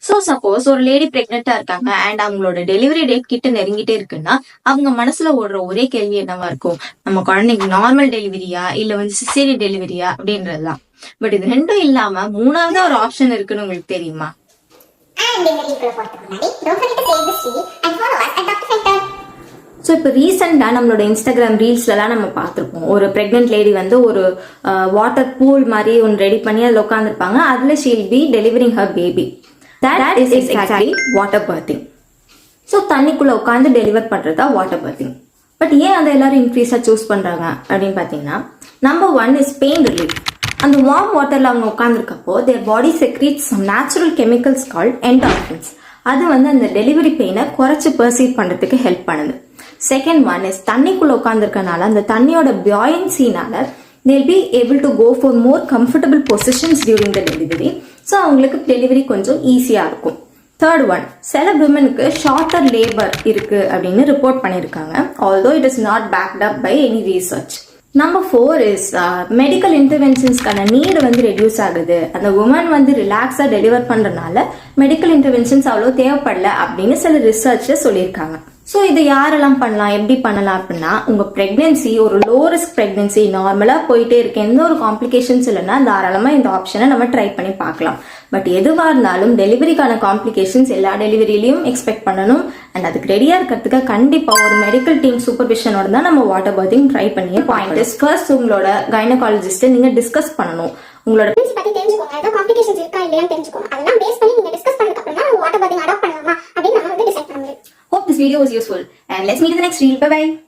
So suppose ஒரு lady பிரெக்னெண்டா இருக்காங்க and அவங்களோட டெலிவரி டேட் கிட்ட நெருங்கிட்டே இருக்குன்னா அவங்க மனசுல ஓடுற ஒரே கேள்வி என்னவா இருக்கும், நம்ம குழந்தைக்கு நார்மல் டெலிவரியா இல்ல சிசேரியன் டெலிவரியா அப்படின்றதுதான். பட் இது ரெண்டும் இல்லாம மூணாவது ஒரு ஆப்ஷன் இருக்குன்னு உங்களுக்கு தெரியுமா? ஸோ இப்போ ரீசெண்டாக நம்மளோட இன்ஸ்டாகிராம் ரீல்ஸ்லாம் நம்ம பார்த்துருப்போம். ஒரு ப்ரெக்னென்ட் லேடி ஒரு வாட்டர் பூல் மாதிரி ஒன்று ரெடி பண்ணி அதில் உட்காந்துருப்பாங்க. அதில் she'll be delivering her baby. That is exactly water birthing. So தண்ணிக்குள்ளே உட்காந்து டெலிவர் பண்ணுறது தான் வாட்டர் பர்த்திங். பட் ஏன் அதை எல்லாரும் இன்க்ரீஸாக சூஸ் பண்ணுறாங்க அப்படின்னு பார்த்தீங்கன்னா, நம்பர் 1 இஸ் பெயின் ரிலீஃப். அந்த வார்ம் வாட்டரில் அவங்க உட்காந்துருக்கப்போ their body secretes some natural chemicals called endorphins. அது அந்த டெலிவரி பெயினை குறைச்சி பர்சீவ் பண்ணுறதுக்கு ஹெல்ப் பண்ணுது. செகண்ட் 1 இஸ் தண்ணிக்குள்ள உட்காந்துருக்கனால அந்த தண்ணியோட பியாயன்சினால they'll be able to go for more comfortable positions during the delivery. So அவங்களுக்கு டெலிவரி கொஞ்சம் ஈஸியாக இருக்கும். தேர்ட் 1, சில விமனுக்கு ஷார்ட்டர் லேபர் இருக்கு அப்படின்னு ரிப்போர்ட் பண்ணியிருக்காங்க. Although it is not backed up by any research. Number 4 is medical இன்டர்வென்ஷன்ஸ்க்கான நீடு ரெடியூஸ் ஆகுது. அந்த உமன் ரிலாக்ஸாக டெலிவர் பண்ணுறதுனால மெடிக்கல் இன்டர்வென்ஷன்ஸ் அவ்வளோ தேவைப்படல அப்படின்னு சில ரிசர்ச்சில் சொல்லியிருக்காங்க. ஸோ இதை யாரெல்லாம் பண்ணலாம், எப்படி பண்ணலாம் அப்படின்னா, உங்கள் ப்ரெக்னென்சி ஒரு லோ ரிஸ்க் ப்ரெக்னென்சி நார்மலாக போயிட்டே இருக்கு, எந்த ஒரு காம்ப்ளிகேஷன்ஸ் இல்லைன்னா தாராளமாக இந்த ஆப்ஷனை நம்ம ட்ரை பண்ணி பார்க்கலாம். பட் எதுவாக இருந்தாலும் டெலிவரிக்கான காம்ப்ளிகேஷன்ஸ் எல்லா டெலிவரியிலையும் எக்ஸ்பெக்ட் பண்ணணும். அண்ட் அதுக்கு ரெடியாக இருக்கிறதுக்கு கண்டிப்பாக ஒரு மெடிக்கல் டீம் சூப்பர்விஷனோட தான் நம்ம வாட்டர் பர்த்திங் ட்ரை பண்ணி பாயிண்ட் இஸ் ஃபர்ஸ்ட் உங்களோட கைனகாலஜிஸ்ட்டை நீங்கள் டிஸ்கஸ் பண்ணணும். உங்களோட பத்தி தெரிஞ்சுக்கோங்க, ஏதாவது காம்ப்ளிகேஷன்ஸ் இருக்கா இல்லையான்னு தெரிஞ்சுக்கோங்க. அதெல்லாம் பேஸ் பண்ணி நீங்க டிஸ்கஸ் பண்ணதுக்கு அப்புறம் தான் வாட்டர் பர்த்திங் அடாப்ட் பண்ணலாமா அப்படின்னு நம்ம டிசைட் பண்ண முடியும். Hope this video was useful and let's meet in the next reel. Bye bye.